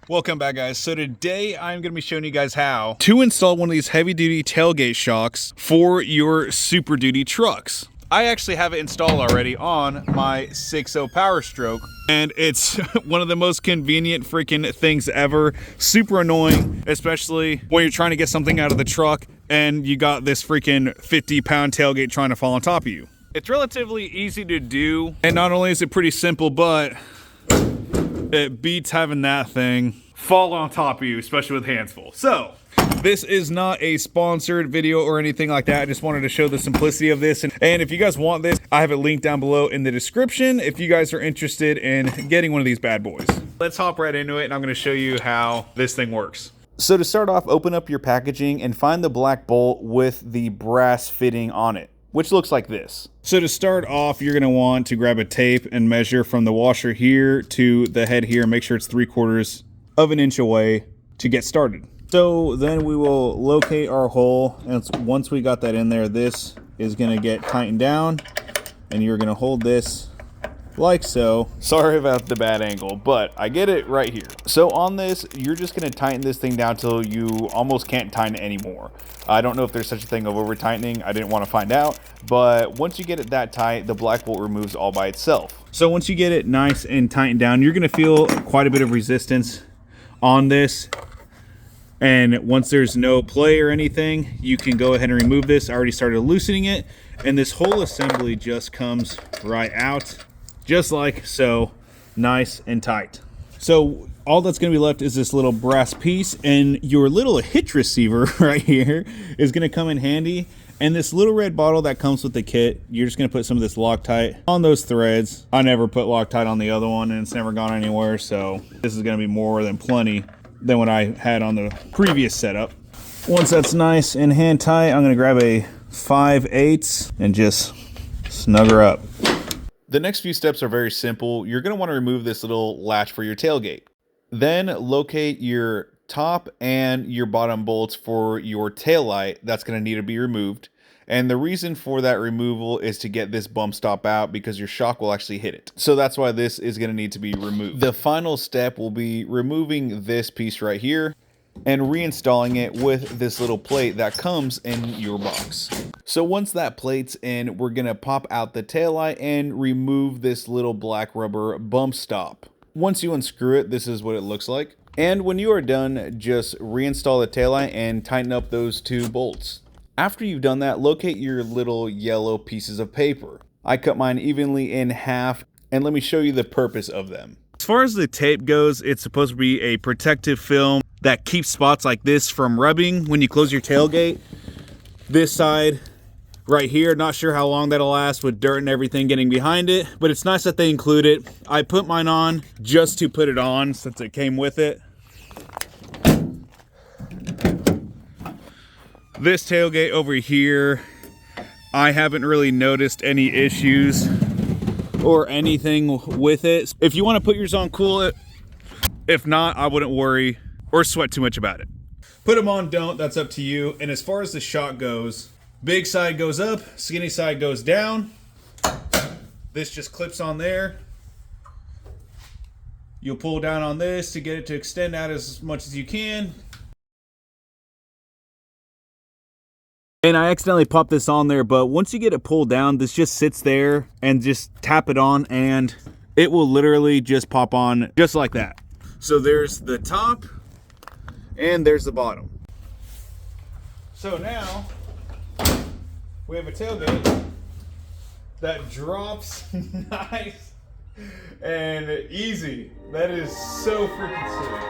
Welcome back, guys. So today I'm going to be showing you guys how to install one of these heavy-duty tailgate shocks for your SUPERDUTY trucks. I actually have it installed already on my 6.0 Power Stroke, and it's one of the most convenient freaking things ever. Super annoying, especially when you're trying to get something out of the truck and you got this freaking 50-pound tailgate trying to fall on top of you. It's relatively easy to do, and not only is it pretty simple, but it beats having that thing fall on top of you, especially with hands full. So, this is not a sponsored video or anything like that. I just wanted to show the simplicity of this. And if you guys want this, I have it linked down below in the description if you guys are interested in getting one of these bad boys. Let's hop right into it, and I'm going to show you how this thing works. So to start off, open up your packaging and find the black bolt with the brass fitting on it, which looks like this. So to start off, you're gonna want to grab a tape and measure from the washer here to the head here. Make sure it's 3/4 of an inch away to get started. So then we will locate our hole, and once we got that in there, this is gonna get tightened down, and you're gonna hold this like so. Sorry about the bad angle, but I get it right here. So on this, you're just gonna tighten this thing down till you almost can't tighten it anymore. I don't know if there's such a thing of over tightening. I didn't want to find out, but once you get it that tight, the black bolt removes all by itself. So once you get it nice and tightened down, you're gonna feel quite a bit of resistance on this. And once there's no play or anything, you can go ahead and remove this. I already started loosening it, and this whole assembly just comes right out, just like so, nice and tight. So all that's going to be left is this little brass piece, and your little hitch receiver right here is going to come in handy. And this little red bottle that comes with the kit, you're just going to put some of this Loctite on those threads. I never put Loctite on the other one, and it's never gone anywhere, so this is going to be more than plenty than what I had on the previous setup. Once that's nice and hand tight, I'm going to grab a 5/8 and just snug her up. The next few steps are very simple. You're going to want to remove this little latch for your tailgate. Then locate your top and your bottom bolts for your tail light. That's going to need to be removed. And the reason for that removal is to get this bump stop out, because your shock will actually hit it. So that's why this is going to need to be removed. The final step will be removing this piece right here and reinstalling it with this little plate that comes in your box. So once that plate's in, we're gonna pop out the taillight and remove this little black rubber bump stop. Once you unscrew it, this is what it looks like. And when you are done, just reinstall the taillight and tighten up those two bolts. After you've done that, locate your little yellow pieces of paper. I cut mine evenly in half, and let me show you the purpose of them. As far as the tape goes, it's supposed to be a protective film that keeps spots like this from rubbing when you close your tailgate. This side right here, not sure how long that'll last with dirt and everything getting behind it, but it's nice that they include it. I put mine on just to put it on since it came with it. This tailgate over here, I haven't really noticed any issues or anything with it. If you want to put yours on, cool it. If not, I wouldn't worry or sweat too much about it. Put them on, don't, that's up to you. And as far as the shock goes, big side goes up, skinny side goes down. This just clips on there. You'll pull down on this to get it to extend out as much as you can. And I accidentally popped this on there, but once you get it pulled down, this just sits there, and just tap it on and it will literally just pop on just like that. So there's the top and there's the bottom. So now we have a tailgate that drops nice and easy. That is so freaking sick.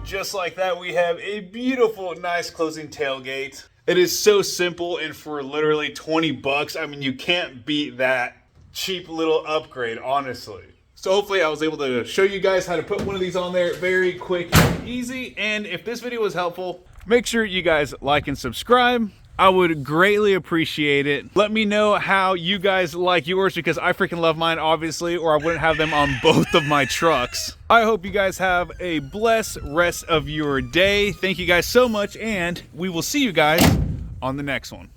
Just like that, we have a beautiful, nice closing tailgate. It is so simple, and for literally 20 bucks, I mean, you can't beat that cheap little upgrade, honestly. So hopefully I was able to show you guys how to put one of these on there very quick and easy. And if this video was helpful, Make sure you guys like and subscribe. I would greatly appreciate it. Let me know how you guys like yours, because I freaking love mine, obviously, or I wouldn't have them on both of my trucks. I hope you guys have a blessed rest of your day. Thank you guys so much, and we will see you guys on the next one.